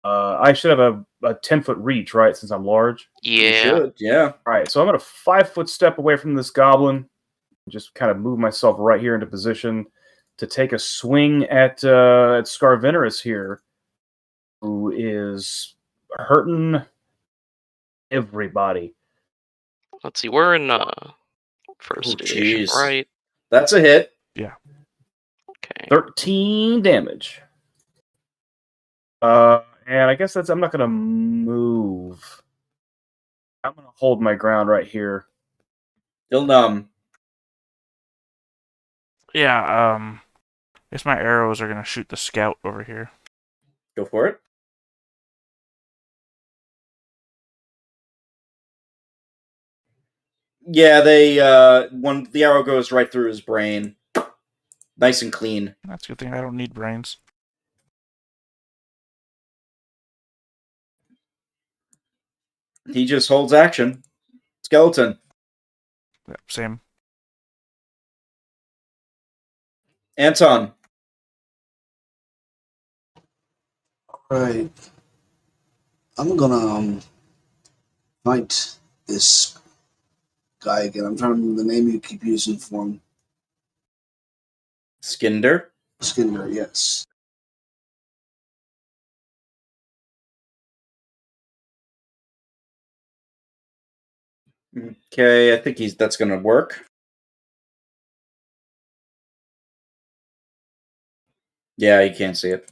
I should have a 10-foot reach, right? Since I'm large. You Yeah. should, yeah. All right, so I'm going to 5-foot step away from this goblin. Just kind of move myself right here into position to take a swing at Scarvenerus here, who is hurting everybody. Let's see, we're in first edition, jeez. right? That's a hit. Yeah. Okay. 13 damage. And I guess I'm not going to move. I'm going to hold my ground right here. Still numb. Yeah, I guess my arrows are going to shoot the scout over here. Go for it. Yeah, the arrow goes right through his brain. Nice and clean. That's a good thing I don't need brains. He just holds action. Skeleton. Yeah, same. Anton. Right. I'm gonna fight this guy again. I'm trying to remember the name you keep using for him. Skinder. Skinner, yes. Okay, I think that's gonna work. Yeah, you can't see it.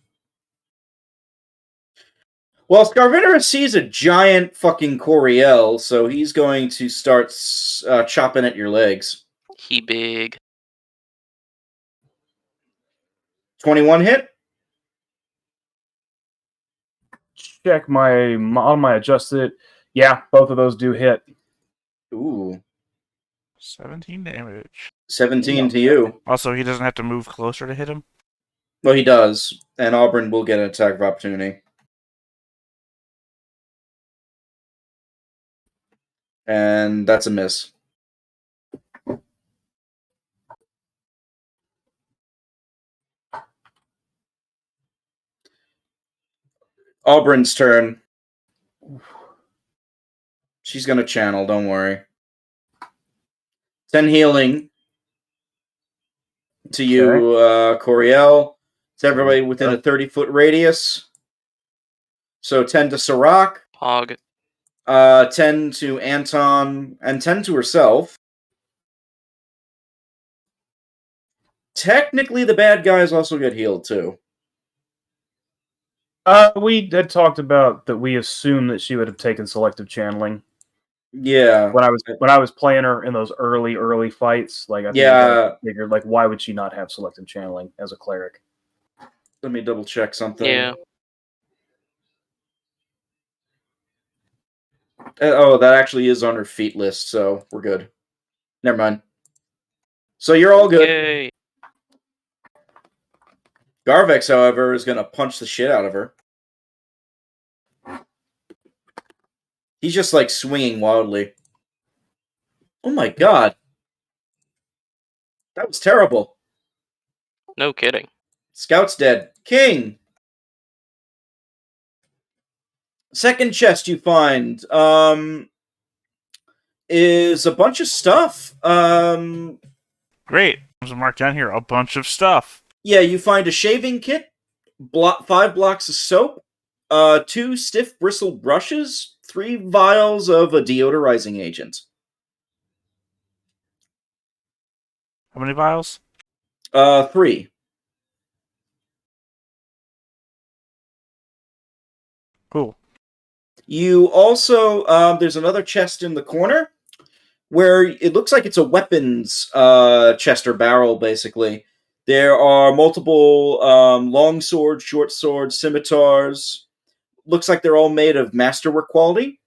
Well, Scarvenerus sees a giant fucking Coriel, so he's going to start chopping at your legs. He big. 21 hit? Check on my adjusted. Yeah, both of those do hit. Ooh. 17 damage. 17 to you. Also, he doesn't have to move closer to hit him. Well, he does, and Auburn will get an attack of opportunity. And that's a miss. Auburn's turn. She's going to channel, don't worry. 10 healing to you, Coriel. It's everybody within a 30-foot radius. So 10 to Sirach. Hog. 10 to Anton, and 10 to herself. Technically, the bad guys also get healed, too. We had talked about that we assumed that she would have taken selective channeling. Yeah. When I was playing her in those early fights, like I figured, like, why would she not have selective channeling as a cleric? Let me double check something. Yeah. Oh, that actually is on her feat list, so we're good. Never mind. So you're all good. Yay. Garvex, however, is going to punch the shit out of her. He's just, like, swinging wildly. Oh my god. That was terrible. No kidding. Scout's dead. King! Second chest you find, is a bunch of stuff. Great. There's a mark down here. A bunch of stuff. Yeah, you find a shaving kit, 5 blocks of soap, 2 stiff bristled brushes, 3 vials of a deodorizing agent. How many vials? 3. Cool. You also, there's another chest in the corner where it looks like it's a weapons chest or barrel, basically. There are multiple long swords, short swords, scimitars. Looks like they're all made of masterwork quality.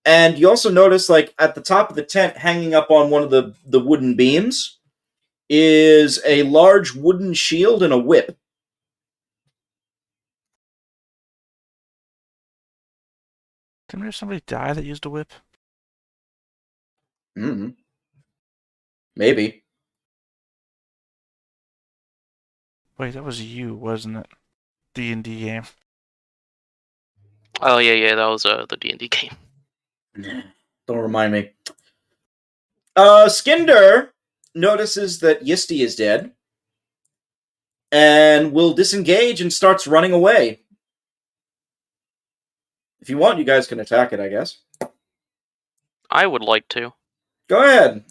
And you also notice, like, at the top of the tent, hanging up on one of the wooden beams, is a large wooden shield and a whip. Didn't there somebody die that used a whip? Mm-hmm. Maybe. Wait, that was you, wasn't it? D&D game. Oh yeah, that was the D&D game. Don't remind me. Skinder notices that Yisti is dead and will disengage and starts running away. If you want, you guys can attack it, I guess. I would like to. Go ahead.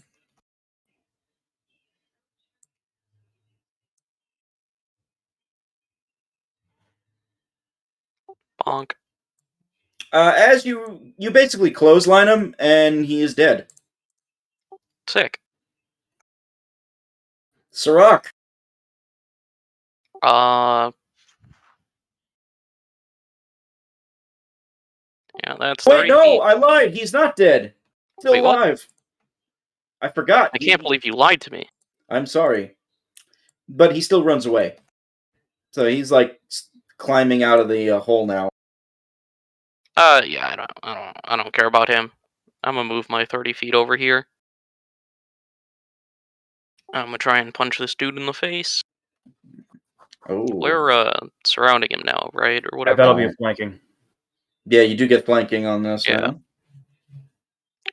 Bonk. As you basically clothesline him, and he is dead. Sick. Sirach. Yeah, that's Wait, 30 no, feet. I lied. He's not dead. Still Wait, what? alive. I forgot. I can't believe you lied to me. I'm sorry. But he still runs away. So he's like climbing out of the hole now. Yeah, I don't care about him. I'm gonna move my 30 feet over here. I'm gonna try and punch this dude in the face. Oh. We're surrounding him now, right? Or Yeah, whatever. that'll be a flanking. Yeah, you do get flanking on this Yeah.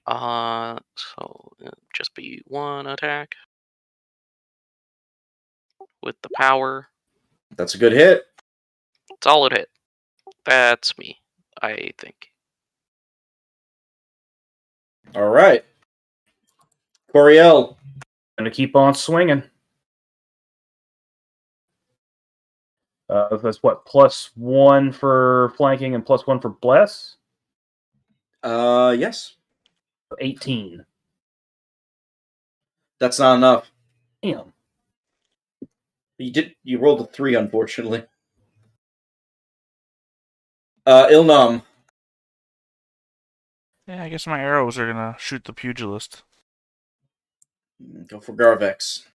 now. So just be one attack with the power. That's a good hit. Solid hit. That's me, I think. All right. Coriel. Gonna keep on swinging. That's what, +1 for flanking and +1 for bless? Yes. 18. That's not enough. Damn. You rolled a 3, unfortunately. Ilnam. Yeah, I guess my arrows are gonna shoot the pugilist. Go for Garvex.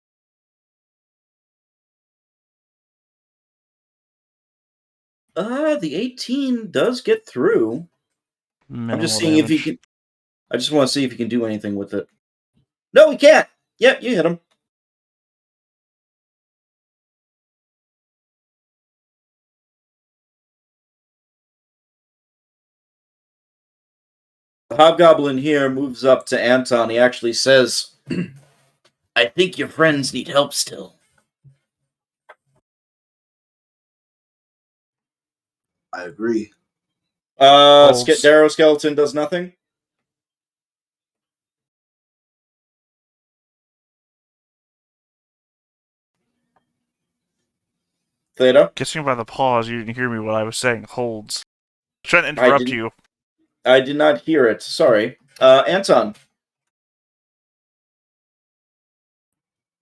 The 18 does get through. I'm just seeing if he can. I just want to see if he can do anything with it. No, he can't. Yep, you hit him. The hobgoblin here moves up to Anton. He actually says, I think your friends need help still. I agree. Darrow Skeleton does nothing. Theta? Guessing by the pause, you didn't hear me what I was saying. Holds. I'm trying to interrupt you. I did not hear it. Sorry. Anton.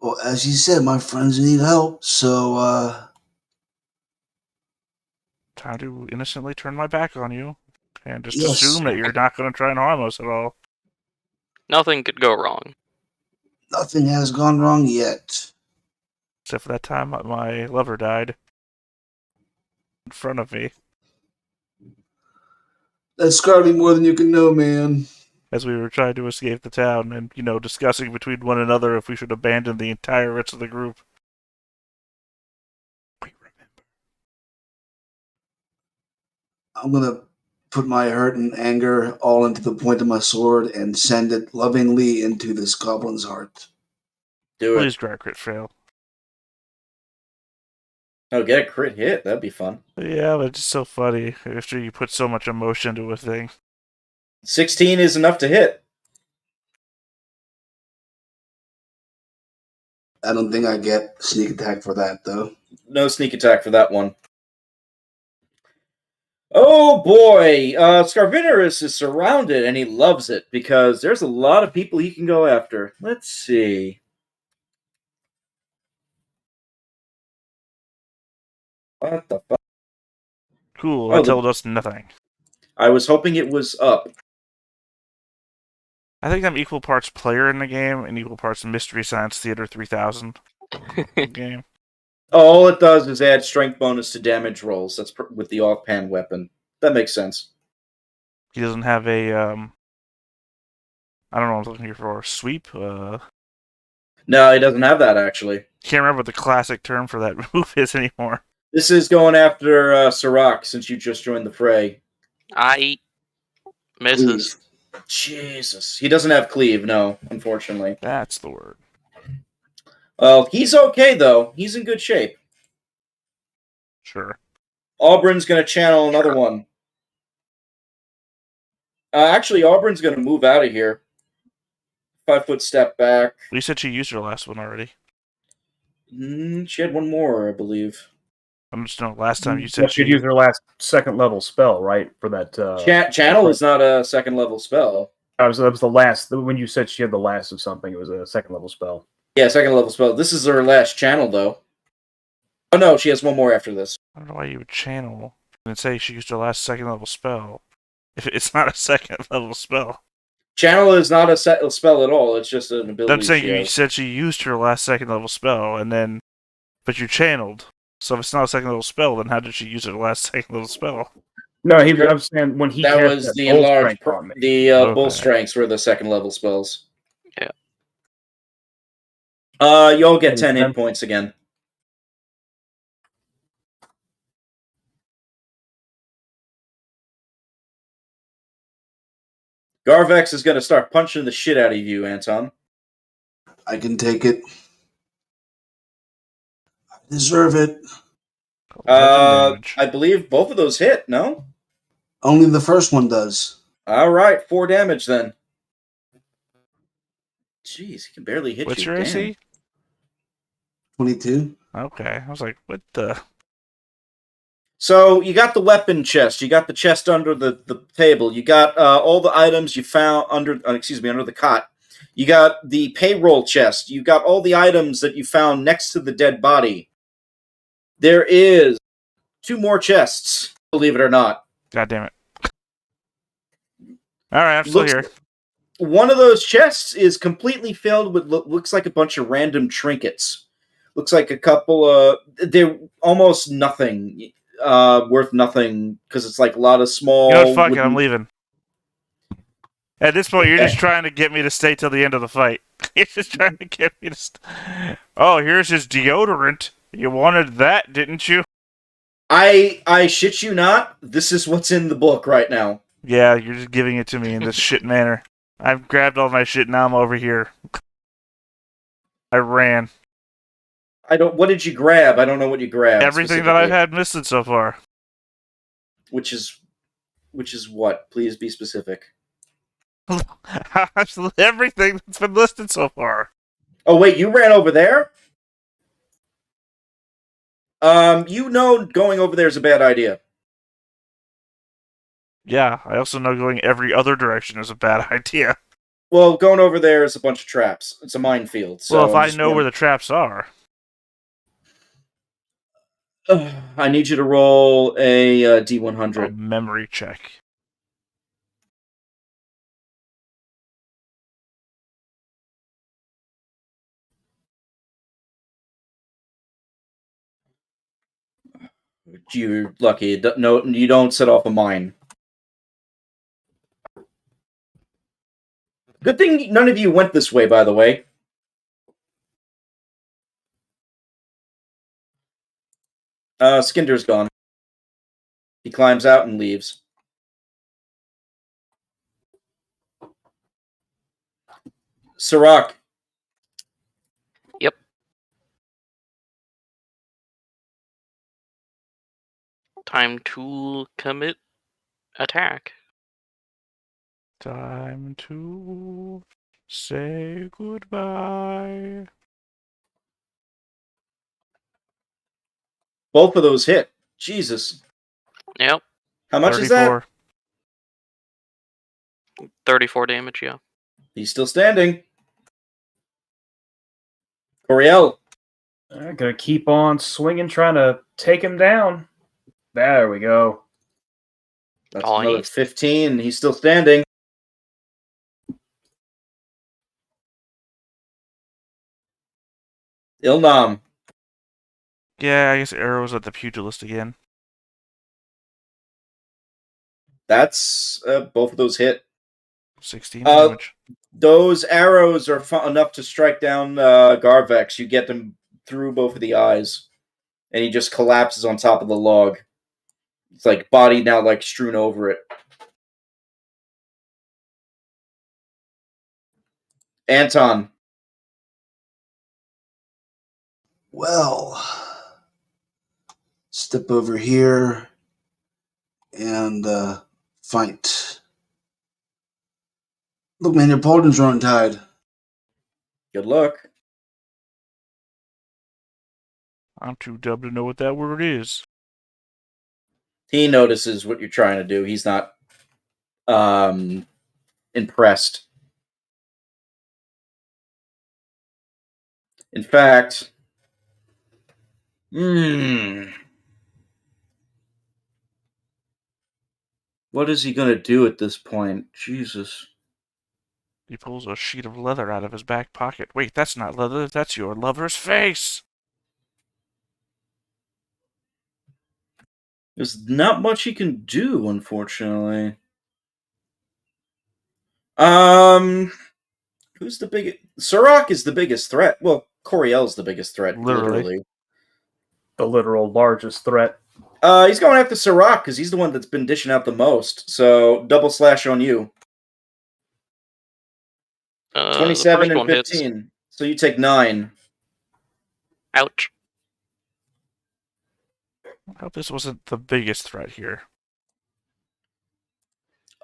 Well, as you said, my friends need help, so Time to innocently turn my back on you. And just Yes. assume that you're not going to try and harm us at all. Nothing could go wrong. nothing has gone wrong yet. Except for that time my lover died. In front of me. That's scarred me more than you can know, man. As we were trying to escape the town and, discussing between one another if we should abandon the entire rest of the group. We remember. I'm gonna put my hurt and anger all into the point of my sword and send it lovingly into this goblin's heart. Do it. Please try a crit fail. Oh, get a crit hit. That'd be fun. Yeah, but it's just so funny after you put so much emotion into a thing. 16 is enough to hit. I don't think I get sneak attack for that, though. No sneak attack for that one. Oh boy, Scarvinerus is surrounded and he loves it because there's a lot of people he can go after. Let's see. What the fuck? Cool, Oh, that told us nothing. I was hoping it was up. I think I'm equal parts player in the game and equal parts Mystery Science Theater 3000 game. All it does is add strength bonus to damage rolls. That's with the offhand weapon. That makes sense. He doesn't have a, I don't know what I was looking here for, sweep? No, he doesn't have that, actually. Can't remember what the classic term for that move is anymore. This is going after Sirach, since you just joined the fray. I misses. Jesus. He doesn't have cleave, no, unfortunately. That's the word. Well, he's okay, though. He's in good shape. Sure. Auburn's going to channel another one. Actually, Auburn's going to move out of here. 5-foot step back. You said she used her last one already. She had one more, I believe. I'm just know. Last time you Yeah, said she'd use her last second level spell, right? For that. Channel is not a second level spell. That was the last. When you said she had the last of something, it was a second level spell. Yeah, second level spell. This is her last channel, though. Oh, no, she has one more after this. I don't know why you would channel and say she used her last second level spell if it's not a second level spell. Channel is not a spell at all. It's just an ability. I'm saying she you has. said she used her last second level spell, and then, but you channeled. So if it's not a second level spell, then how did she use her last second level spell? No, I'm saying when he That cast was that the bull enlarged. strength on me. The bull Okay. strengths were the second level spells. Yeah. You'll get 10 hit points again. Garvex is going to start punching the shit out of you, Anton. I can take it. I deserve it. 11 damage. I believe both of those hit, no? Only the first one does. All right, 4 damage then. Jeez, he can barely hit What's you. your Damn. AC? 22. Okay, I was like, what the? So you got the weapon chest. You got the chest under the table. You got all the items you found under the cot. You got the payroll chest. You got all the items that you found next to the dead body. There is 2 more chests, believe it or not. God damn it. Alright, I'm still here. One of those chests is completely filled with looks like a bunch of random trinkets. Looks like a couple they're almost nothing, worth nothing, because it's like a lot of small... You know what, fuck it, I'm leaving. At this point, you're just trying to get me to stay till the end of the fight. You're just trying to get me to Oh, here's his deodorant. You wanted that, didn't you? I shit you not, this is what's in the book right now. Yeah, you're just giving it to me in this shit manner. I've grabbed all my shit, now I'm over here. I ran. What did you grab? I don't know what you grabbed. Everything that I've had listed so far. Which is what? Please be specific. Everything that's been listed so far. Oh wait, you ran over there? Going over there is a bad idea. Yeah, I also know going every other direction is a bad idea. Well, going over there is a bunch of traps. It's a minefield. So Well, if I know where the traps are. I need you to roll a D100. A memory check. You're lucky. No, you don't set off a mine. Good thing none of you went this way, by the way. Skinder's gone. He climbs out and leaves. Sirach. Yep. Time to commit attack. Time to say goodbye. Both of those hit. Jesus. Yep. How much is that? 34 damage, yeah. He's still standing. Coriel. I'm gonna keep on swinging, trying to take him down. There we go. That's Oh, another 15. He's still standing. Ilnam. Yeah, I guess arrows at the pugilist again. That's both of those hit. 16 damage. Those arrows are enough to strike down Garvex. You get them through both of the eyes, and he just collapses on top of the log. It's like body now like strewn over it. Anton. Well, step over here and fight. Look, man, your pauldrons are untied. Good luck. I'm too dumb to know what that word is. He notices what you're trying to do. He's not impressed. In fact, what is he going to do at this point? Jesus. He pulls a sheet of leather out of his back pocket. Wait, that's not leather. That's your lover's face. There's not much he can do, unfortunately. Who's the biggest? Sirach is the biggest threat. Well, Coriel's the biggest threat, literally. The literal largest threat. He's going after Sirach because he's the one that's been dishing out the most. So double slash on you. 27 and 15. Hits. So you take 9. Ouch. I hope this wasn't the biggest threat here.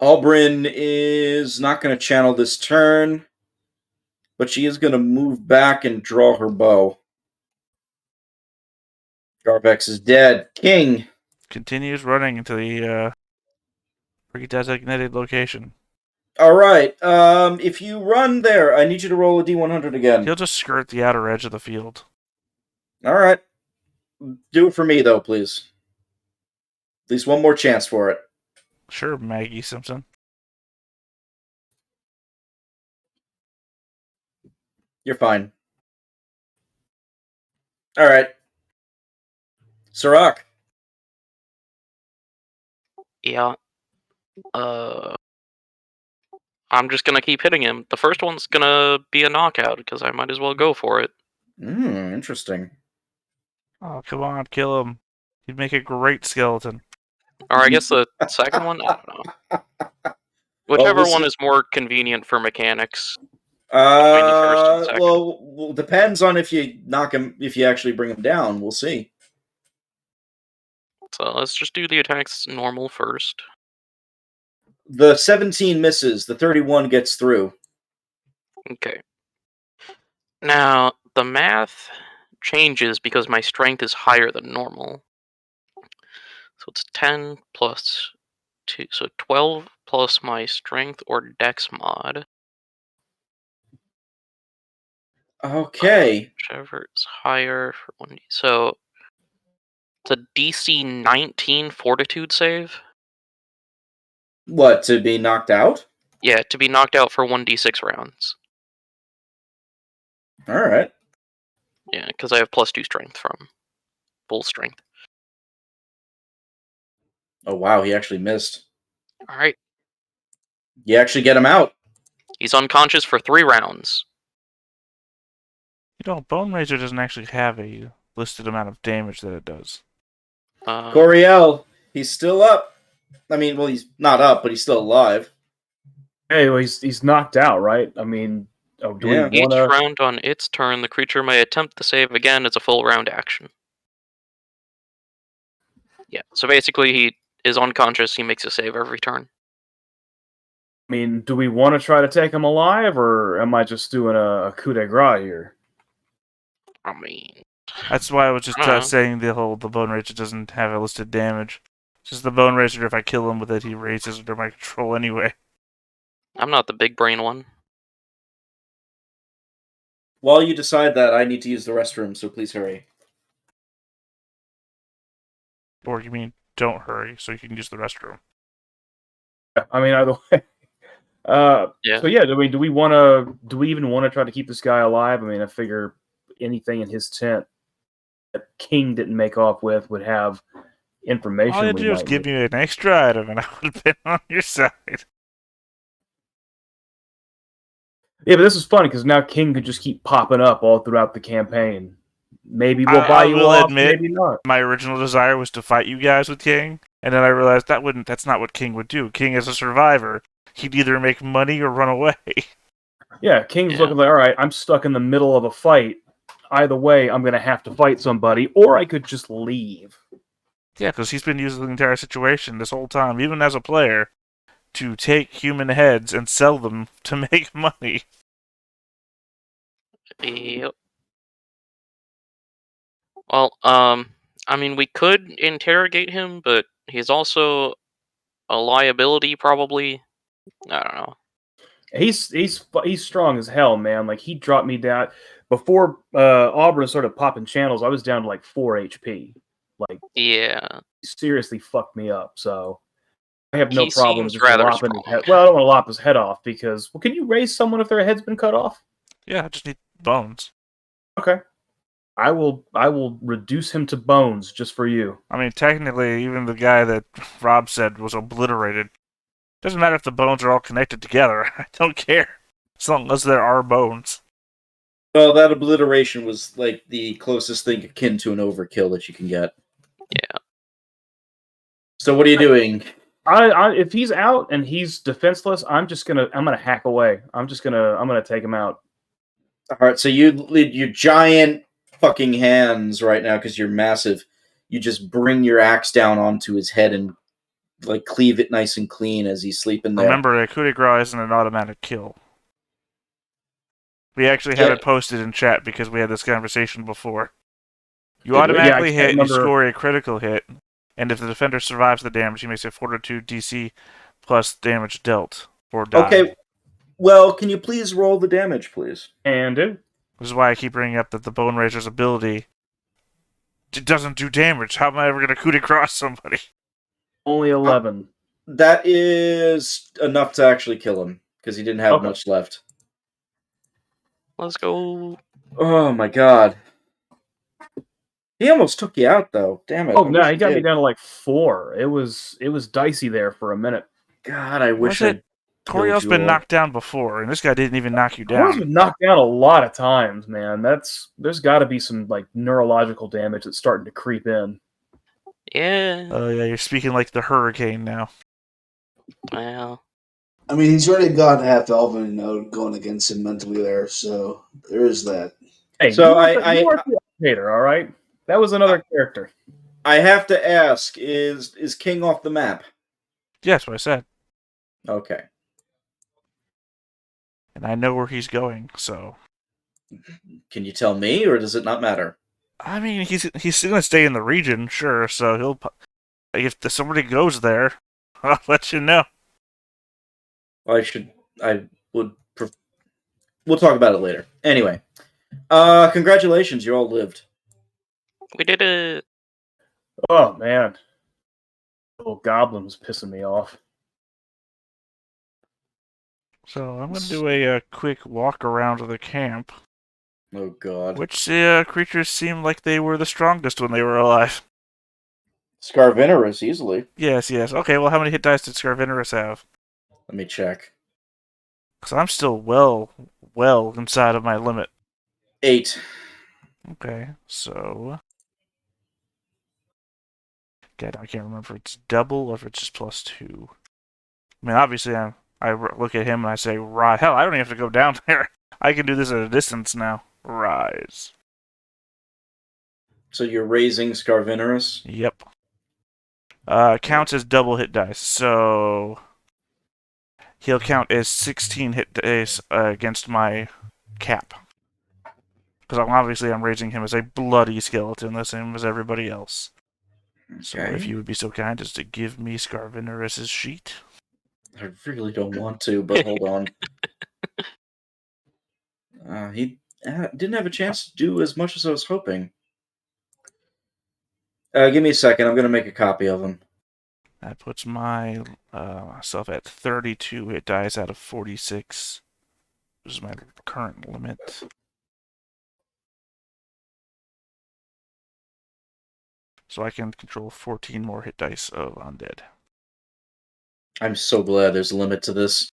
Albrin is not going to channel this turn, but she is going to move back and draw her bow. Garvex is dead. King continues running into the pre-designated location. All right. If you run there, I need you to roll a D100 again. He'll just skirt the outer edge of the field. All right. Do it for me, though, please. At least one more chance for it. Sure, Maggie Simpson. You're fine. All right. Sirach. Yeah. I'm just gonna keep hitting him. The first one's gonna be a knockout, because I might as well go for it. Interesting. Oh, come on, kill him. He'd make a great skeleton. Or I guess the second one? I don't know. Whichever one is more convenient for mechanics. Well, depends on if you knock him, if you actually bring him down. We'll see. So let's just do the attacks normal first. The 17 misses. The 31 gets through. Okay. Now, the math changes because my strength is higher than normal. So it's 10 plus 2. So 12 plus my strength or dex mod. Okay. Whichever is higher for 1d. So it's a DC 19 fortitude save. What, to be knocked out? Yeah, to be knocked out for 1d6 rounds. Alright. Yeah, because I have +2 strength from full strength. Oh wow, he actually missed. Alright. You actually get him out. He's unconscious for 3 rounds. You know, Bone Razor doesn't actually have a listed amount of damage that it does. Coriel, he's still up. I mean, well, he's not up, but he's still alive. Hey, well, he's knocked out, right? I mean, do we wanna... Each round on its turn, the creature may attempt the save again as a full round action. Yeah, so basically he is unconscious, he makes a save every turn. I mean, do we want to try to take him alive, or am I just doing a coup de grace here? I mean... That's why I was just saying the Bone Razor doesn't have a listed damage. Just the Bone Razor, if I kill him with it, he raises under my control anyway. I'm not the big brain one. While you decide that, I need to use the restroom, so please hurry. Or you mean don't hurry, so you can use the restroom. I mean, either way. Yeah. So yeah, do we even want to try to keep this guy alive? I mean, I figure anything in his tent that King didn't make off with would have information. All you had to do was give me an extra item, and I would have been on your side. Yeah, but this is funny because now King could just keep popping up all throughout the campaign. Maybe we'll buy you off, maybe not. My original desire was to fight you guys with King, and then I realized that's not what King would do. King is a survivor. He'd either make money or run away. Yeah, King's Yeah. looking like, all right, I'm stuck in the middle of a fight. Either way, I'm going to have to fight somebody, or I could just leave. Yeah, because he's been using the entire situation this whole time, even as a player, to take human heads and sell them to make money. Yep. Well, I mean, we could interrogate him, but he's also a liability, probably. I don't know. He's strong as hell, man. Like, he dropped me down before Auburn started popping channels. I was down to like 4 HP. Like, Yeah, he seriously fucked me up. So I have no he problem seems just rather lopping his strong. head. Well, I don't want to lop his head off because, well, can you raise someone if their head's been cut off? Yeah, I just need bones. Okay, I will reduce him to bones just for you. I mean, technically, even the guy that Rob said was obliterated. Doesn't matter if the bones are all connected together. I don't care. As long as there are bones. Well, that obliteration was like the closest thing akin to an overkill that you can get. Yeah. So what are you doing? If he's out and he's defenseless, I'm gonna hack away. I'm gonna take him out. All right, so you lead your giant fucking hands right now because you're massive. You just bring your axe down onto his head and like cleave it nice and clean as he's sleeping there. Remember, a coup de grace isn't an automatic kill. We actually had Yeah. it posted in chat because we had this conversation before. You Did we? automatically Yeah, I can't hit, you remember. score a critical hit, and if the defender survives the damage, he makes a Fortitude DC plus damage dealt, or die. Okay. Well, can you please roll the damage, please? And This is why I keep bringing up that the Bone Razor's ability doesn't do damage. How am I ever going to coup de grace somebody? only 11. That is enough to actually kill him because he didn't have Okay. much left. Let's go. Oh my god. He almost took you out though. Damn it. Oh I no, wish he got me did. down to like 4. It was dicey there for a minute. God, I wish Was I'd it? Toriel's killed you been all. knocked down before, and this guy didn't even knock you I was down. knocked down a lot of times, man. There's got to be some like neurological damage that's starting to creep in. Yeah. Oh yeah, you're speaking like the Hurricane now. Well. I mean, he's already got half Elven going against him mentally there, so there is that. Hey, So you I weren't the dictator, all right? That was another character. I have to ask, is King off the map? Yeah, that's what I said. Okay. And I know where he's going, so... Can you tell me, or does it not matter? I mean, he's going to stay in the region, sure, so he'll... If somebody goes there, I'll let you know. I would... We'll talk about it later. Anyway. Congratulations, you all lived. We did it. Oh man, the little goblin was pissing me off. So I'm going to do a quick walk around the camp. Oh god. Which creatures seem like they were the strongest when they were alive? Scarvinerus, easily. Yes. Okay, well, how many hit dice did Scarvinerus have? Let me check. Because I'm still well inside of my limit. 8. Okay, so... God, I can't remember if it's double or if it's just +2. I mean, obviously, I look at him and I say, "Rise!" Hell, I don't even have to go down there. I can do this at a distance now. Rise. So you're raising Scarvinerus? Yep. Counts as double hit dice, so he'll count as 16 hit dice against my cap. Because obviously I'm raising him as a bloody skeleton, the same as everybody else. So if you would be so kind as to give me Scarvinerus's sheet. I really don't want to, but hold on. He didn't have a chance to do as much as I was hoping. Give me a second. I'm going to make a copy of him. That puts my myself at 32 hit dice out of 46. This is my current limit. So I can control 14 more hit dice of undead. I'm so glad there's a limit to this.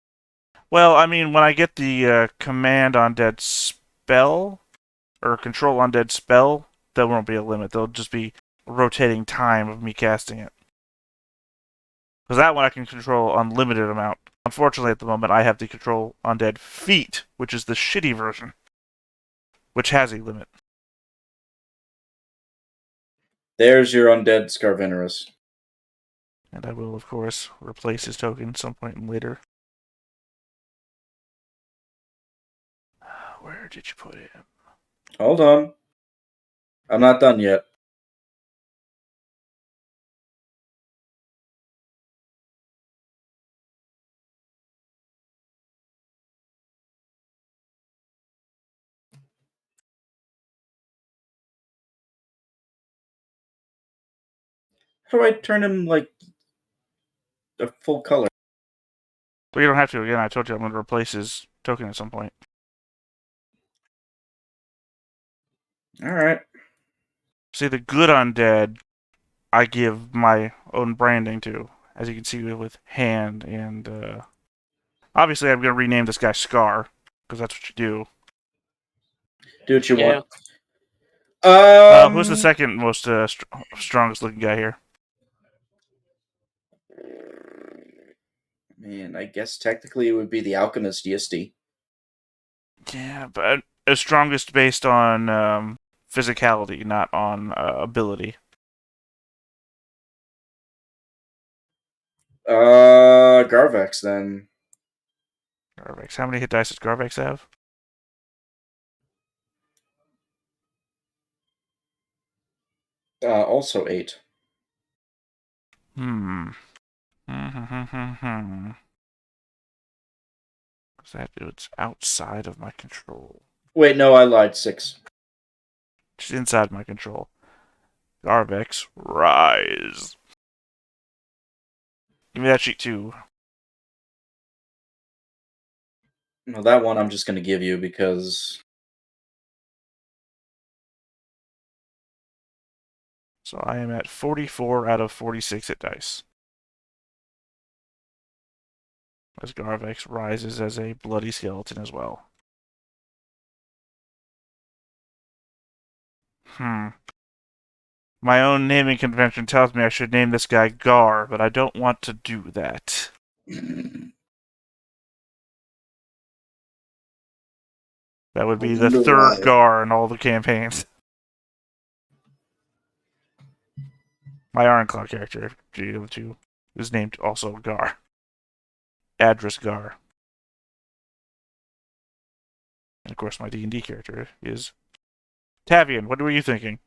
Well, I mean, when I get the command undead spell, or control undead spell, there won't be a limit. There'll just be rotating time of me casting it. Because that one I can control unlimited amount Unfortunately, at the moment, I have to control undead feet, which is the shitty version, which has a limit. There's your undead Scarvenerus. And I will, of course, replace his token at some point later. Where did you put him? Hold on. I'm not done yet. How do I turn him, like, a full color? Well, you don't have to. Again, I told you I'm going to replace his token at some point. Alright. See, the good undead, I give my own branding to, as you can see with Hand and... Obviously, I'm going to rename this guy Scar, because that's what you do. Do what you Yeah. want. Who's the second most strongest looking guy here? Man, I guess technically it would be the Alchemist DSD. Yeah, but strongest based on physicality, not on ability. Garvex, then. Garvex. How many hit dice does Garvex have? Also 8. Because that dude's outside of my control. Wait, no, I lied. 6. It's inside my control. Garvex, rise. Give me that sheet too. No, that one I'm just going to give you because... So I am at 44 out of 46 hit dice. As Garvex rises as a bloody skeleton as well. My own naming convention tells me I should name this guy Gar, but I don't want to do that. That would be the third Gar in all the campaigns. My Ironclaw character, GL2, is named also Gar. Address Gar. And of course my D&D character is Tavian. What were you thinking?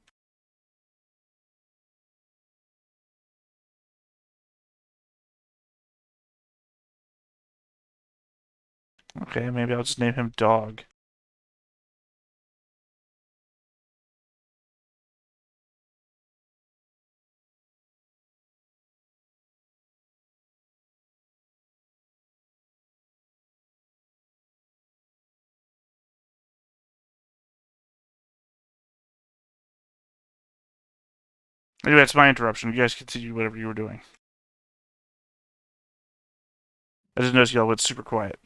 Okay, maybe I'll just name him Dog. Anyway, that's my interruption. You guys continue whatever you were doing. I just noticed y'all went super quiet.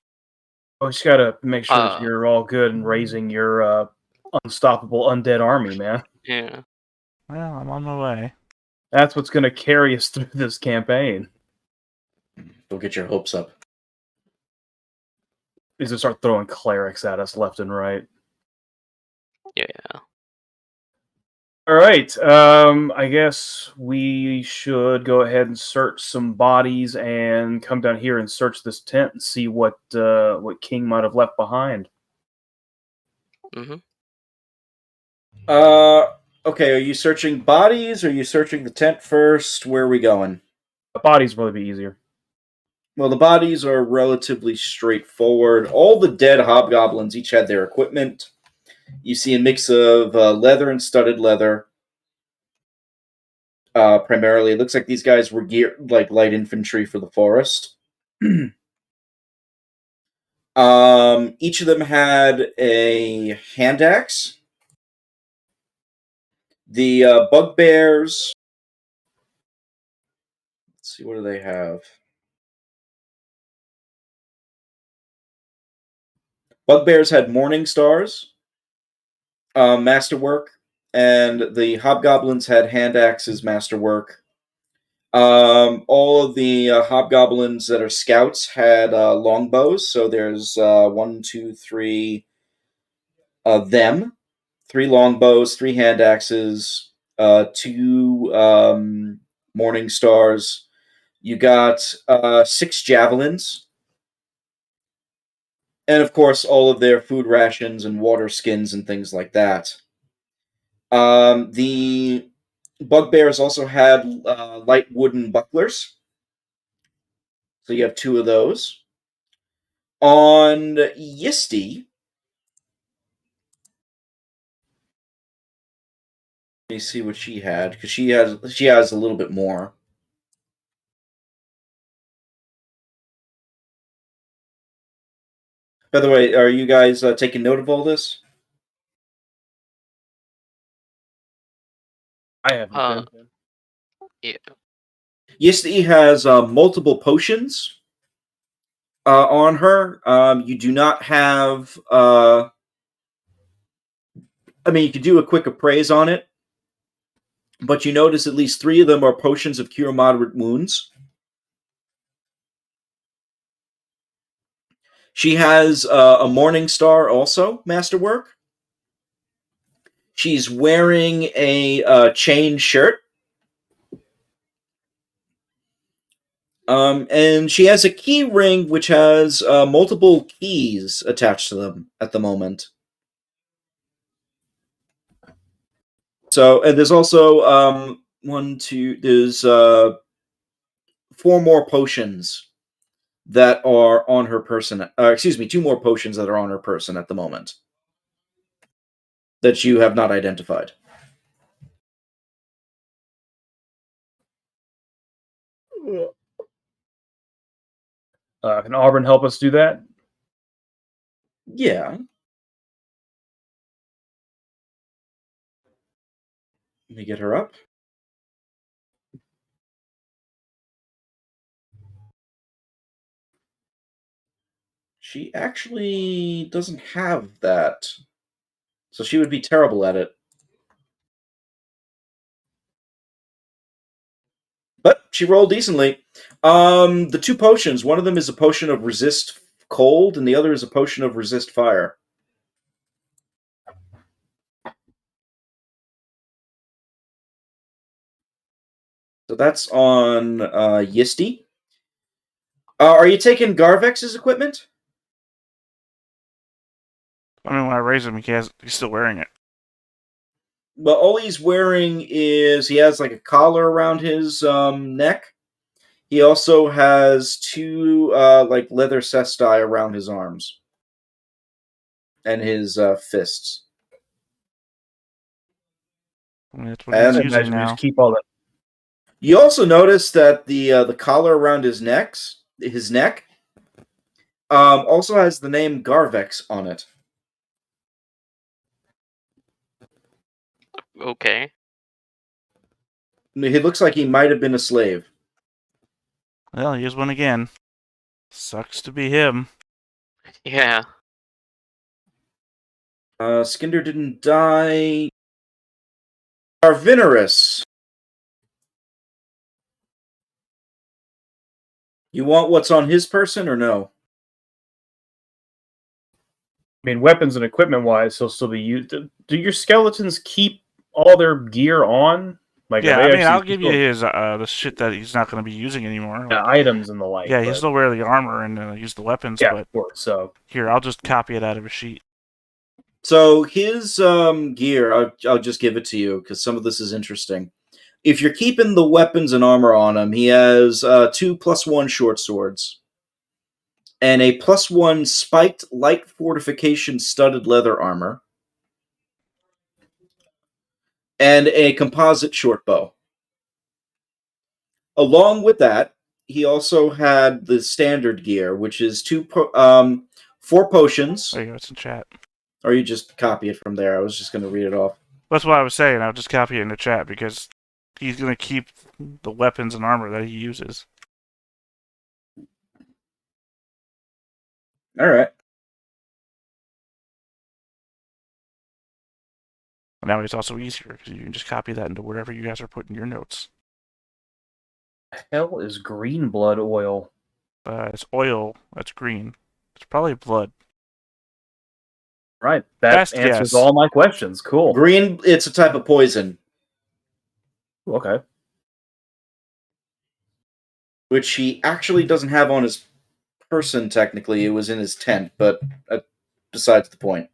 Oh, just gotta make sure that you're all good and raising your unstoppable undead army, man. Yeah. Well, I'm on my way. That's what's gonna carry us through this campaign. Don't get your hopes up. Is to start throwing clerics at us left and right. Yeah. All right. I guess we should go ahead and search some bodies and come down here and search this tent and see what King might have left behind. Mm-hmm. Okay, are you searching bodies? Or are you searching the tent first? Where are we going? The bodies will be easier. Well, the bodies are relatively straightforward. All the dead hobgoblins each had their equipment. You see a mix of leather and studded leather. Primarily, it looks like these guys were geared like light infantry for the forest. Each of them had a hand axe. The bugbears. Let's see, what do they have? Bugbears had morning stars, masterwork, and the hobgoblins had hand axes, masterwork. All of the hobgoblins that are scouts had longbows, so there's 1, 2, 3 of them. 3 longbows, 3 hand axes, 2 morning stars. You got 6 javelins. And of course, all of their food rations and water skins and things like that. The bugbears also had light wooden bucklers. So you have 2 of those. On Yisti, let me see what she had, because she has a little bit more. By the way, are you guys taking note of all this? I haven't been. Yeah. Yisti has multiple potions on her. You do not have. You could do a quick appraise on it, but you notice at least 3 of them are potions of cure moderate wounds. She has a Morning Star also, Masterwork. She's wearing a chain shirt. And she has a key ring which has multiple keys attached to them at the moment. So, and there's also there's 4 more potions that are on her person. 2 more potions that are on her person at the moment that you have not identified. Can Auburn help us do that? Yeah. Let me get her up. She actually doesn't have that. So she would be terrible at it. But she rolled decently. The 2 potions, one of them is a potion of resist cold, and the other is a potion of resist fire. So that's on Yisti. Are you taking Garvex's equipment? I mean, when I raise him, he's still wearing it. Well, all he's wearing is he has like a collar around his neck. He also has 2 like leather cesti around his arms and his fists. I mean, that's what And he's I using imagine we now. just keep all that. You also notice that the collar around his neck, also has the name Garvex on it. Okay. It looks like he might have been a slave. Well, here's one again. Sucks to be him. Yeah. Skinder didn't die. Arvinerus. You want what's on his person or no? I mean, weapons and equipment wise, he'll still be used. Do your skeletons keep all their gear on? Like, Yeah, are they I mean, actually I'll give you still- his the shit that he's not going to be using anymore. Like, items and the like? yeah, he'll but- still wear the armor and use the weapons, yeah, but of course. So here, I'll just copy it out of a sheet. So his gear, I'll just give it to you because some of this is interesting. If you're keeping the weapons and armor on him, he has 2 +1 short swords and a +1 spiked light fortification studded leather armor and a composite short bow. Along with that, he also had the standard gear, which is 4 potions. There you go, it's in chat. Or you just copy it from there. I was just going to read it off. That's what I was saying. I'll just copy it in the chat because he's going to keep the weapons and armor that he uses. All right. And now it's also easier because you can just copy that into wherever you guys are putting your notes. The hell is green blood oil? It's oil. That's green. It's probably blood. Right. That Best answers guess. all my questions. Cool. Green, it's a type of poison, Okay. which he actually doesn't have on his person, technically. It was in his tent, but besides the point.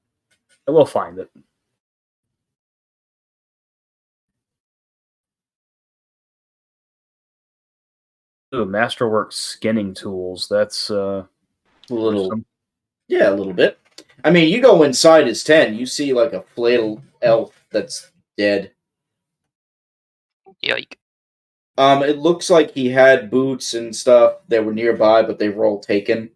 I will find it. Ooh, Masterwork skinning tools. That's A little, gruesome. yeah, a little bit. I mean, you go inside his tent, you see like a flail elf that's dead. Yike. It looks like he had boots and stuff that were nearby, but they were all taken.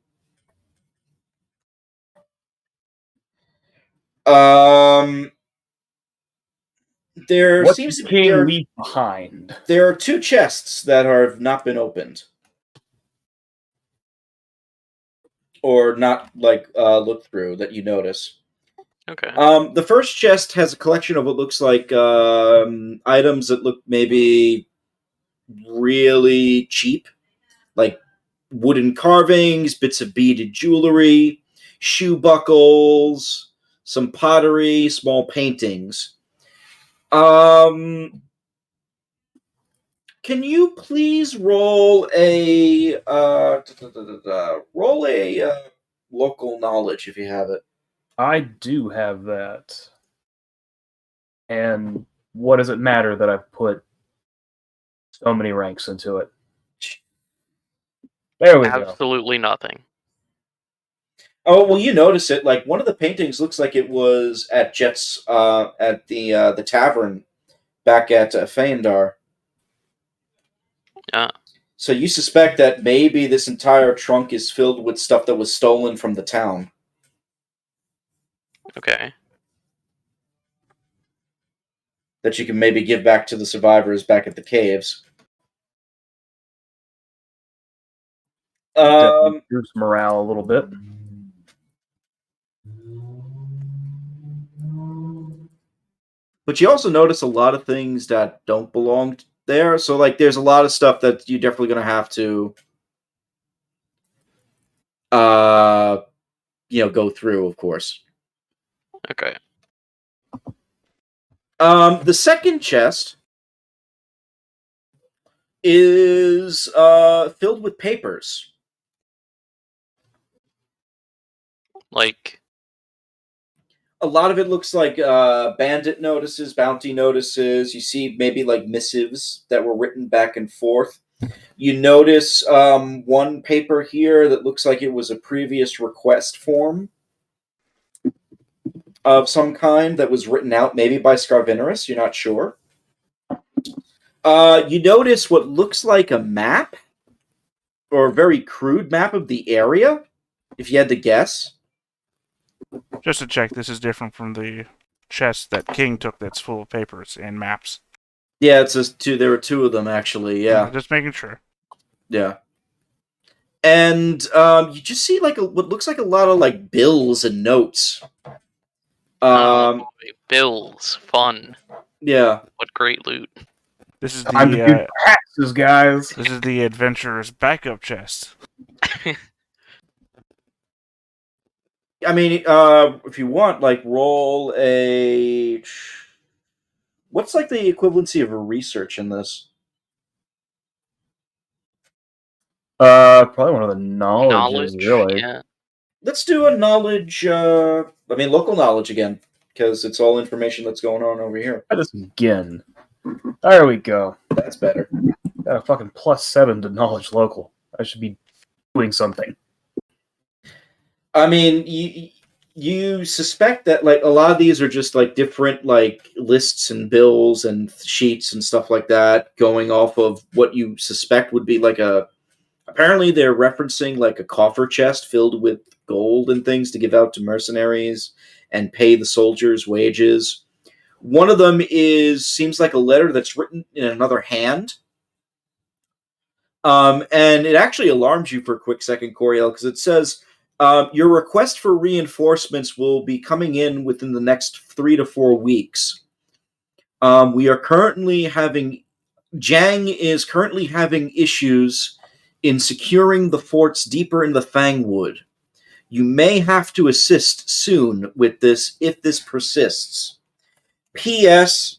There What seems did to be King leave behind? there are 2 chests that have not been opened. Or not looked through that you notice. Okay. The first chest has a collection of what looks like items that look maybe really cheap, like wooden carvings, bits of beaded jewelry, shoe buckles, some pottery, small paintings. Can you please roll a local knowledge if you have it? I do have that. And what does it matter that I've put so many ranks into it? There we go. Absolutely nothing. Oh well, you notice it. Like one of the paintings looks like it was at Jet's at the tavern back at Phaendar. Yeah. So you suspect that maybe this entire trunk is filled with stuff that was stolen from the town. Okay. That you can maybe give back to the survivors back at the caves. Definitely boost morale a little bit. But you also notice a lot of things that don't belong there. So, like, there's a lot of stuff that you're definitely going to have to, go through, of course. Okay. The second chest is filled with papers. Like, A lot of it looks like bandit notices, bounty notices. You see maybe like missives that were written back and forth. You notice one paper here that looks like it was a previous request form of some kind that was written out maybe by Scarvinerus. You're not sure. You notice what looks like a map or a very crude map of the area, if you had to guess. Just to check, this is different from the chest that King took that's full of papers and maps. Yeah, it's just 2. There were 2 of them actually. Yeah, Just making sure. yeah. And you just see like what looks like a lot of like bills and notes. bills, fun. Yeah. What great loot. This is Time to do the taxes, guys. this is the adventurer's backup chest. I mean, if you want, like, roll a. What's like the equivalency of a research in this? Probably one of the knowledges, really. Yeah. Let's do a knowledge. Local knowledge again, because it's all information that's going on over here. Try this again. There we go. That's better. Got a fucking +7 to knowledge local. I should be doing something. I mean, you suspect that like a lot of these are just like different like lists and bills and sheets and stuff like that, going off of what you suspect would be like a. Apparently, they're referencing like a coffer chest filled with gold and things to give out to mercenaries and pay the soldiers' wages. One of them seems like a letter that's written in another hand. And it actually alarms you for a quick second, Coriel, because it says, your request for reinforcements will be coming in within the next 3 to 4 weeks. We are currently having Jang is currently having issues in securing the forts deeper in the Fangwood. You may have to assist soon with this if this persists. P.S.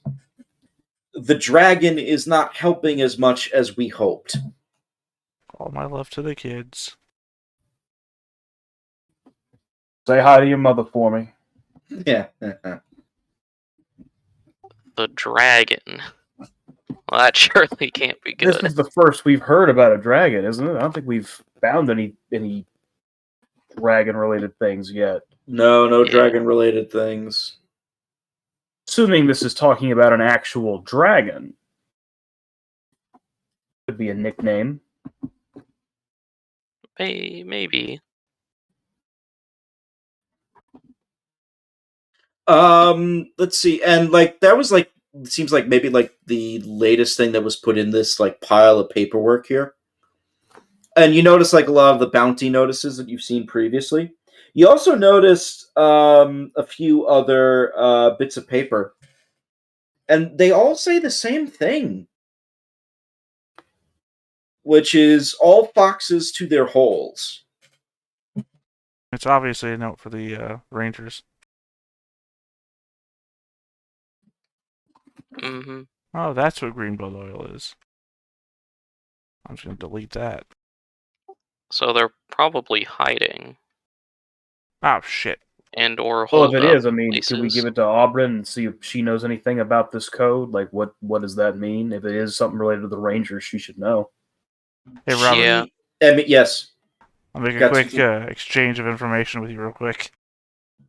The dragon is not helping as much as we hoped. All my love to the kids. Say hi to your mother for me. Yeah. The dragon. Well, that surely can't be good. This is the first we've heard about a dragon, isn't it? I don't think we've found any dragon-related things yet. No Yeah. dragon-related things. Assuming this is talking about an actual dragon. Could be a nickname. Maybe. Let's see. And that was it seems like maybe the latest thing that was put in this pile of paperwork here. And you notice a lot of the bounty notices that you've seen previously. You also noticed a few other bits of paper. And they all say the same thing. Which is all foxes to their holes. It's obviously a note for the Rangers. Mm-hmm. Oh, that's what green blood oil is. I'm just going to delete that. So they're probably hiding Oh, shit. and or Well, hold if it up is, I mean, places. could we give it to Aubryn and see if she knows anything about this code? Like, what does that mean? If it is something related to the Rangers, she should know. Hey, Robert. Yeah. Yes. I'll make a Got quick to- exchange of information with you real quick.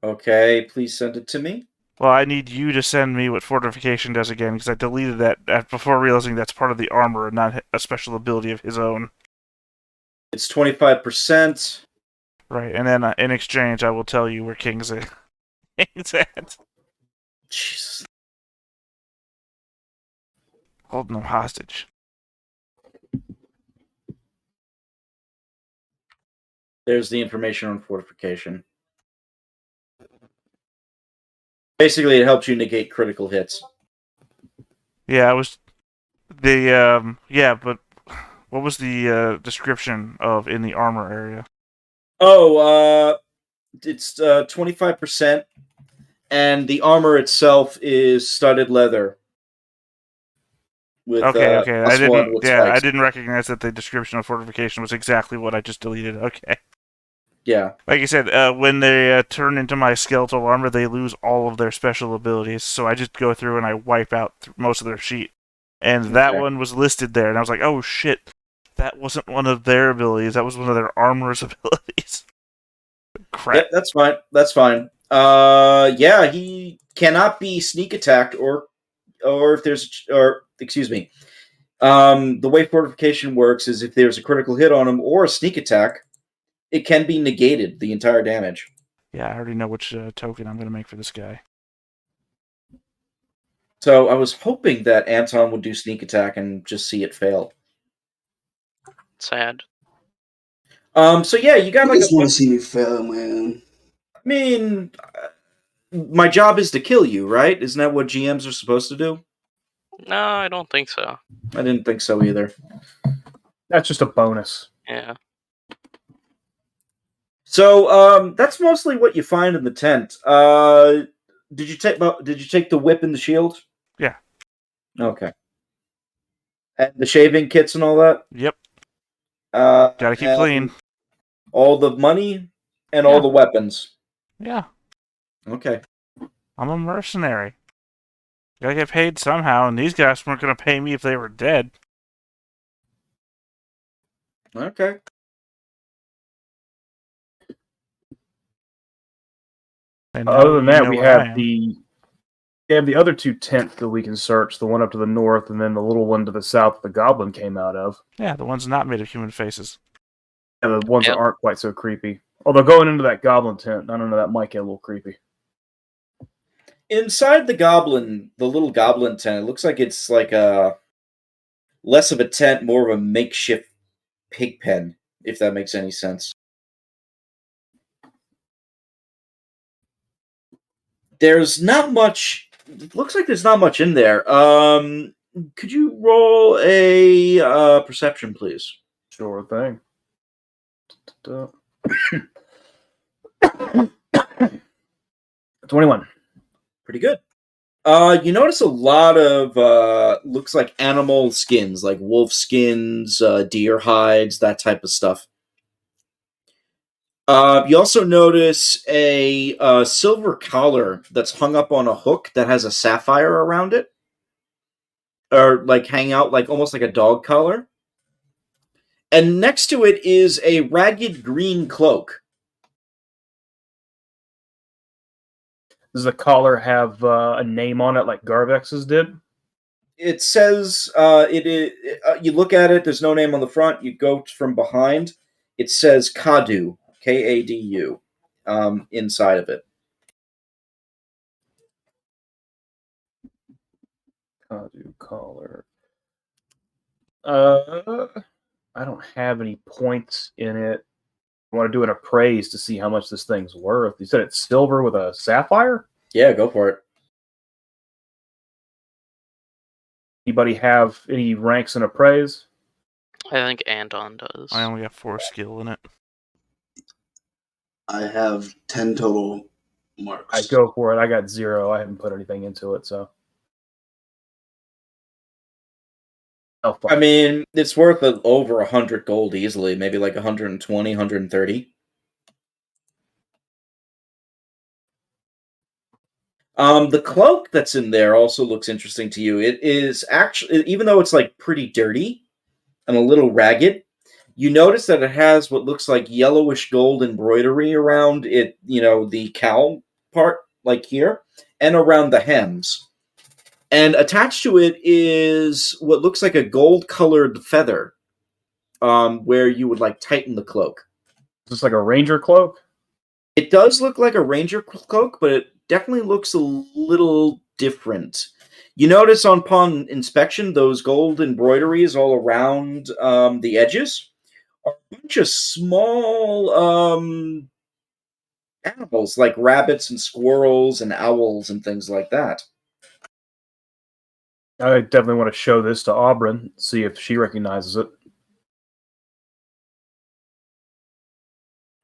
Okay, please send it to me. Well, I need you to send me what Fortification does again, because I deleted that before realizing that's part of the armor and not a special ability of his own. It's 25%. Right, and then in exchange, I will tell you where King's at. Jeez. Holding them hostage. There's the information on Fortification. Basically, it helps you negate critical hits. Yeah, I was the yeah, but what was the description of in the armor area? Oh, it's 25%, and the armor itself is studded leather. With Okay. plus one with I spikes. didn't recognize that the description of Fortification was exactly what I just deleted. Okay. Yeah. Like you said, when they turn into my skeletal armor, they lose all of their special abilities. So I just go through and I wipe out most of their sheet. And that Okay. one was listed there, and I was like, oh shit, that wasn't one of their abilities, that was one of their armor's abilities. Crap. Yep, that's fine. That's fine. Yeah, he cannot be sneak attacked or if there's excuse me. The way Fortification works is if there's a critical hit on him or a sneak attack, it can be negated, the entire damage. Yeah, I already know which token I'm going to make for this guy. So I was hoping that Anton would do sneak attack and just see it fail. Sad. So yeah, you got I just want to see me fail, man. I mean, my job is to kill you, right? Isn't that what GMs are supposed to do? No, I don't think so. I didn't think so either. That's just a bonus. Yeah. So that's mostly what you find in the tent. Did you take the whip and the shield? Yeah. Okay. And the shaving kits and all that? Yep. Gotta keep clean. All the money and all the weapons. Yeah. Okay. I'm a mercenary. Gotta get paid somehow, and these guys weren't going to pay me if they were dead. Okay. And Other now than you that, know we where I have am. the other two tents that we can search. The one up to the north, and then the little one to the south. The goblin came out of. Yeah, the ones not made of human faces. And the ones Yep. that aren't quite so creepy. Although going into that goblin tent, I don't know, that might get a little creepy. Inside the little goblin tent, it looks like it's like a less of a tent, more of a makeshift pig pen, if that makes any sense. There's not much. It looks like there's not much in there. Could you roll a perception, please? Sure thing. 21. Pretty good. You notice a lot of looks like animal skins, like wolf skins, deer hides, that type of stuff. You also notice a silver collar that's hung up on a hook that has a sapphire around it, or like hang out like almost like a dog collar. And next to it is a ragged green cloak. Does the collar have a name on it like Garvex's did? It says you look at it. There's no name on the front. You go from behind. It says Kadu, Kadu, inside of it. Kadu collar. I don't have any points in it. I want to do an appraise to see how much this thing's worth. You said it's silver with a sapphire? Yeah, go for it. Anybody have any ranks in appraise? I think Anton does. I only got 4 skill in it. I have 10 total marks. I go for it. I got 0. I haven't put anything into it, so. Oh, I mean, it's worth over 100 gold easily, maybe like 120, 130. The cloak that's in there also looks interesting to you. It is actually, even though it's like pretty dirty and a little ragged, you notice that it has what looks like yellowish gold embroidery around it, the cowl part, like here, and around the hems. And attached to it is what looks like a gold-colored feather, where you would like tighten the cloak. Is this like a ranger cloak? It does look like a ranger cloak, but it definitely looks a little different. You notice upon inspection, those gold embroideries all around the edges are a bunch of small animals like rabbits and squirrels and owls and things like that. I definitely want to show this to Aubryn, see if she recognizes it.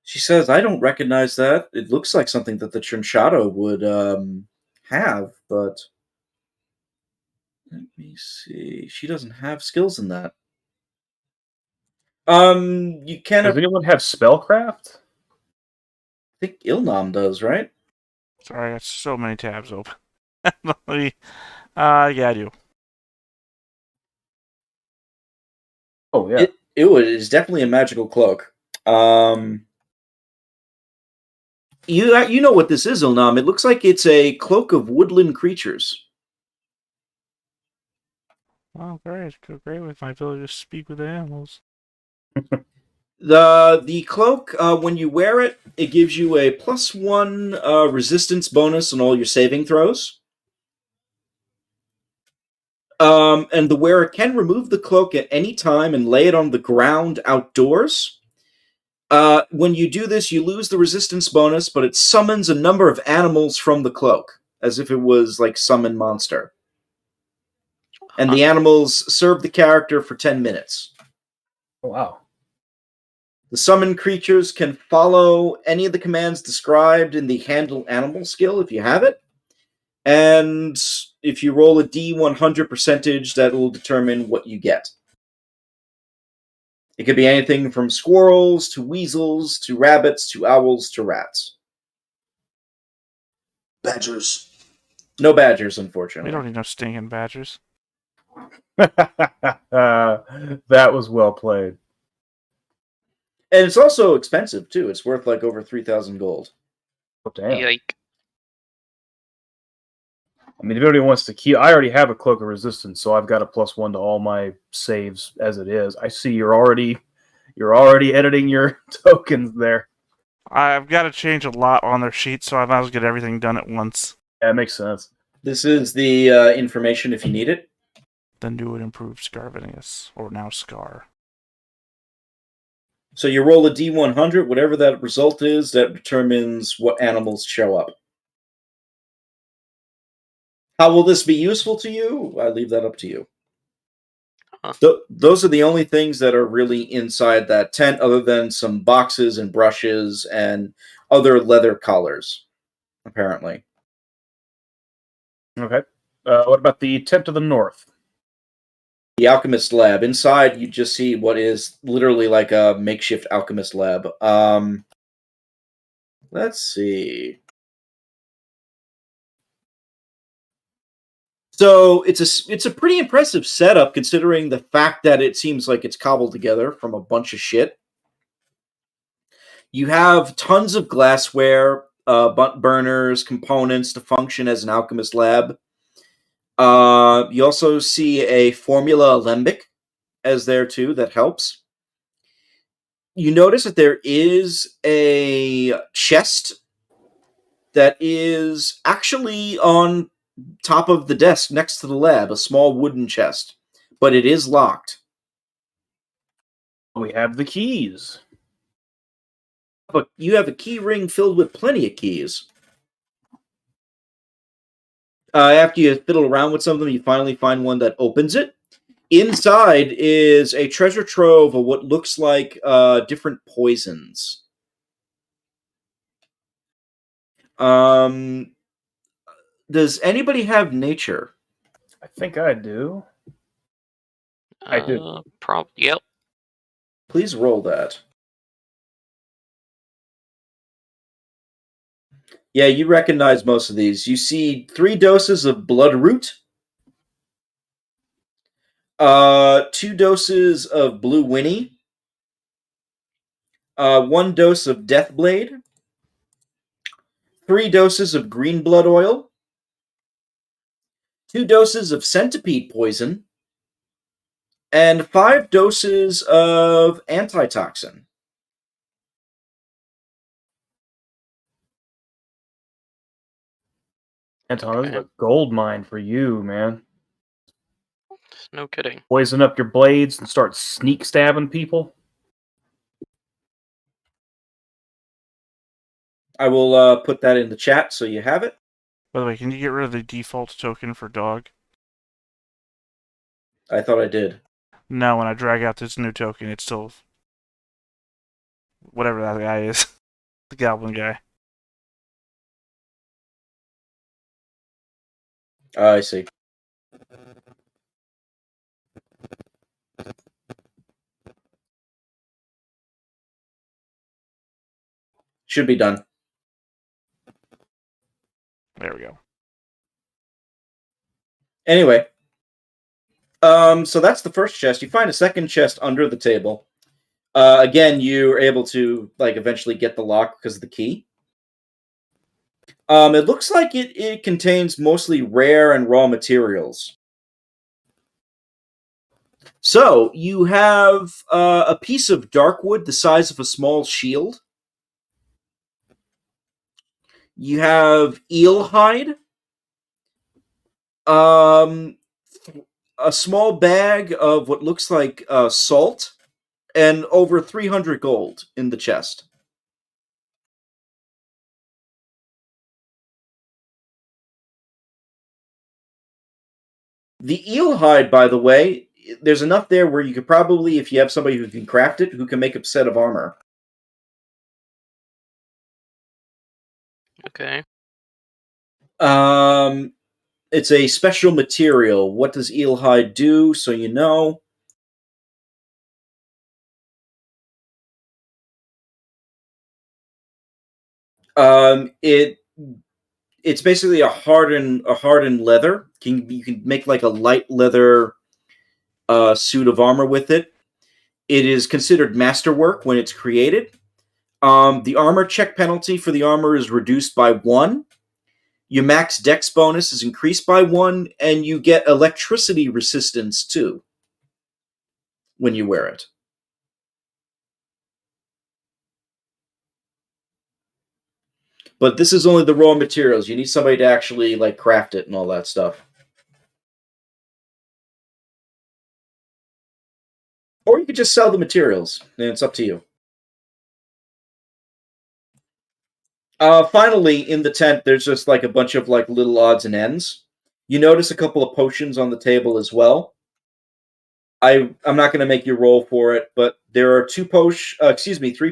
She says, I don't recognize that. It looks like something that the Trinchado would have, but let me see. She doesn't have skills in that. You can. Does anyone have spellcraft? I think Ilnam does, right? Sorry, I got so many tabs open. Yeah, I do. Oh, yeah. It is definitely a magical cloak. You know what this is, Ilnam. It looks like it's a cloak of woodland creatures. Well, great. Go great with my ability to speak with animals. The cloak, when you wear it, it gives you a +1 resistance bonus on all your saving throws. And the wearer can remove the cloak at any time and lay it on the ground outdoors. When you do this, you lose the resistance bonus, but it summons a number of animals from the cloak, as if it was like summon monster. And the animals serve the character for 10 minutes. Oh, wow. The summoned creatures can follow any of the commands described in the Handle Animal skill if you have it. And if you roll a D100 percentage, that will determine what you get. It could be anything from squirrels to weasels to rabbits to owls to rats. Badgers. No badgers, unfortunately. We don't need no stinking badgers. That was well played. And it's also expensive, too. It's worth like over 3,000 gold. Oh, damn. Yike. I mean, if anybody wants to keep... I already have a Cloak of Resistance, so I've got a +1 to all my saves as it is. I see you're already editing your tokens there. I've got to change a lot on their sheet, so I might as well get everything done at once. Yeah, that makes sense. This is the information if you need it. Then do it improve Scarvinius, or now Scar. So you roll a D100, whatever that result is, that determines what animals show up. How will this be useful to you? I leave that up to you. Those are the only things that are really inside that tent, other than some boxes and brushes and other leather collars, apparently. Okay. What about the tent to the north? The Alchemist Lab. Inside, you just see what is literally like a makeshift Alchemist Lab. Let's see. So it's a pretty impressive setup, considering the fact that it seems like it's cobbled together from a bunch of shit. You have tons of glassware, burners, components to function as an Alchemist Lab. You also see a formula alembic as there too that helps. You notice that there is a chest that is actually on top of the desk next to the lab, a small wooden chest, but it is locked. We have the keys. But you have a key ring filled with plenty of keys. After you fiddle around with some of them, you finally find one that opens it. Inside is a treasure trove of what looks like different poisons. Does anybody have nature? I think I do. I do. Yep. Please roll that. Yeah, you recognize most of these. You see 3 doses of blood root, 2 doses of blue winnie, 1 dose of death blade, 3 doses of green blood oil, 2 doses of centipede poison, and 5 doses of antitoxin. Anton, this is a gold mine for you, man. No kidding. Poison up your blades and start sneak stabbing people. I will put that in the chat so you have it. By the way, can you get rid of the default token for dog? I thought I did. No, when I drag out this new token, it's still whatever that guy is. The goblin guy. I see. Should be done. There we go. Anyway, so that's the first chest. You find a second chest under the table. Again, you're able to eventually get the lock because of the key. It looks like it contains mostly rare and raw materials. So you have a piece of dark wood the size of a small shield. You have eel hide. A small bag of what looks like salt, and over 300 gold in the chest. The eel hide, by the way, there's enough there where you could probably, if you have somebody who can craft it, who can make a set of armor. Okay. It's a special material. What does eel hide do, so you know? It's basically a hardened leather. You can make like a light leather suit of armor with it. It is considered masterwork when it's created. The armor check penalty for the armor is reduced by 1. Your max dex bonus is increased by 1, and you get electricity resistance too when you wear it. But this is only the raw materials. You need somebody to actually craft it and all that stuff. Or you could just sell the materials, and it's up to you. Finally, in the tent, there's just a bunch of little odds and ends. You notice a couple of potions on the table as well. I'm not going to make you roll for it, but there are 3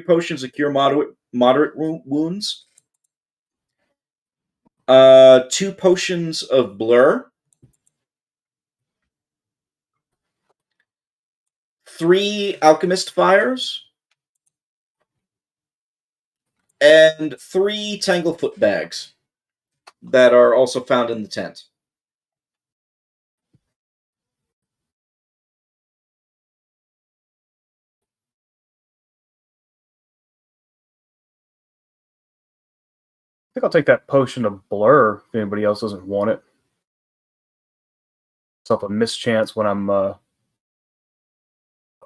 potions of cure moderate wounds. 2 potions of blur. 3 alchemist fires. And 3 tanglefoot bags that are also found in the tent. I think I'll take that potion of blur if anybody else doesn't want it. It's up a mischance when I'm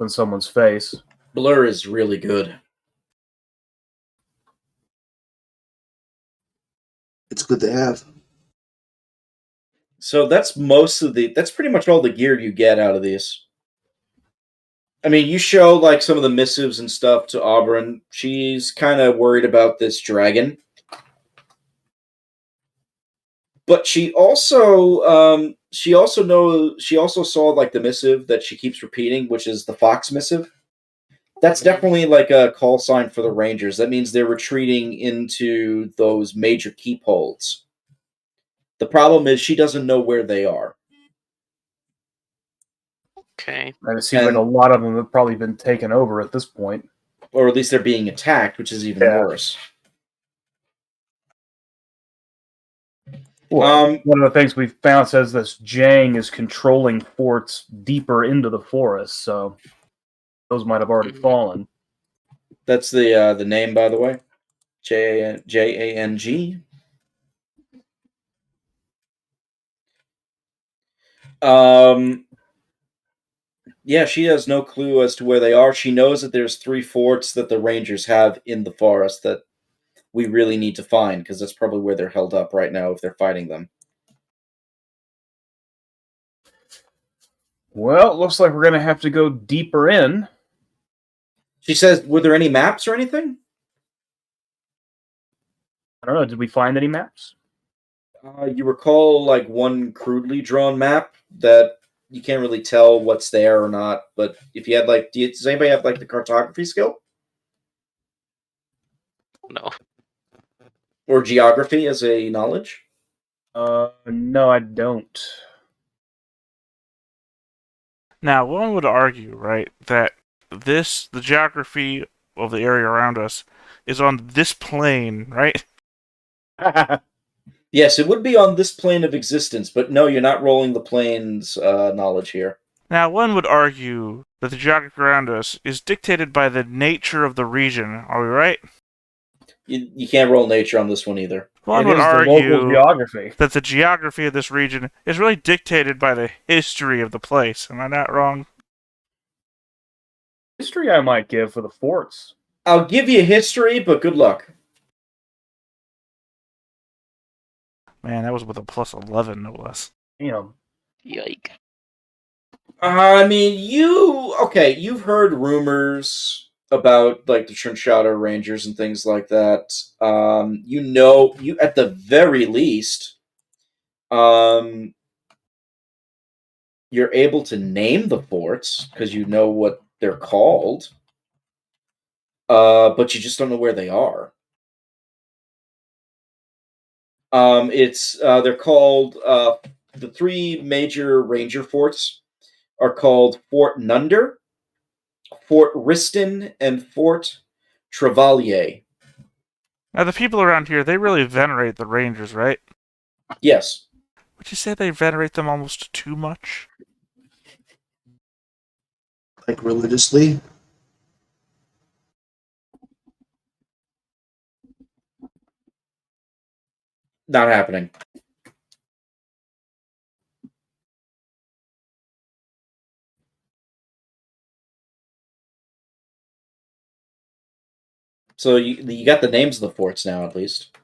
in someone's face. Blur is really good. It's good to have. So that's pretty much all the gear you get out of these. I mean, you show like some of the missives and stuff to Auburn. She's kind of worried about this dragon. But she also saw like the missive that she keeps repeating, which is the Fox missive. That's definitely like a call sign for the Rangers. That means they're retreating into those major keepholds. The problem is she doesn't know where they are. Okay. And it seems like a lot of them have probably been taken over at this point. Or at least they're being attacked, which is even worse. Well, one of the things we've found says this Jang is controlling forts deeper into the forest, so those might have already fallen. That's the name, by the way. Jang. Yeah, she has no clue as to where they are. She knows that there's 3 forts that the Rangers have in the forest that we really need to find, because that's probably where they're held up right now if they're fighting them. Well, it looks like we're going to have to go deeper in. She says, were there any maps or anything? I don't know. Did we find any maps? You recall like one crudely drawn map that you can't really tell what's there or not. But if you had like, does anybody have like the cartography skill No. or geography as a knowledge? No, I don't. Now, one would argue, right, that the geography of the area around us is on this plane, right? Yes, it would be on this plane of existence, but no, you're not rolling the plane's knowledge here. Now, one would argue that the geography around us is dictated by the nature of the region. Are we right? You can't roll nature on this one either. One It would is the local argue geography. that the geography of this region is really dictated by the history of the place. Am I not wrong? History I might give for the forts. I'll give you history, but good luck. Man, that was with a plus 11, no less. Yike. I mean, you've heard rumors about like the Trinchata Rangers and things like that. You at the very least, you're able to name the forts because you know what they're called. But you just don't know where they are. They're called the 3 major ranger forts are called Fort Nunder, Fort Riston, and Fort Trevalier. Now, the people around here, they really venerate the Rangers, right? Yes. Would you say they venerate them almost too much? Like religiously? Not happening. So you got the names of the forts now, at least.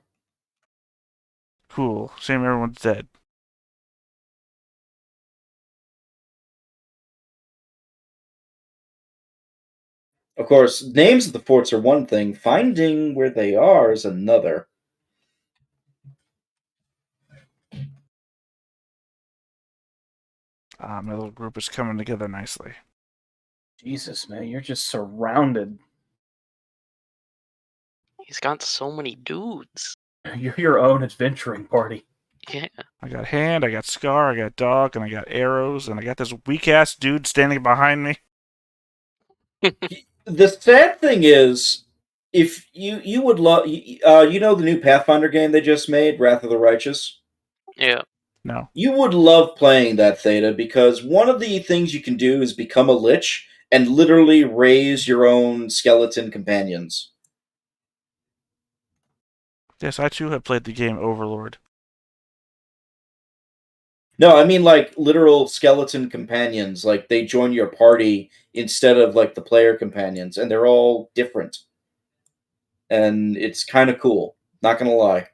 Cool. Shame everyone's dead. Of course, names of the forts are one thing. Finding where they are is another. My little group is coming together nicely. Jesus, man, you're just surrounded. He's got so many dudes. You're your own adventuring party. Yeah. I got hand, I got scar, I got dog, and I got arrows, and I got this weak-ass dude standing behind me. The sad thing is, if you would love, you know the new Pathfinder game they just made, Wrath of the Righteous? Yeah. No. You would love playing that, Theta, because one of the things you can do is become a lich and literally raise your own skeleton companions. Yes, I too have played the game Overlord. No, I mean like literal skeleton companions. Like they join your party instead of like the player companions, and they're all different. And it's kind of cool. Not gonna lie.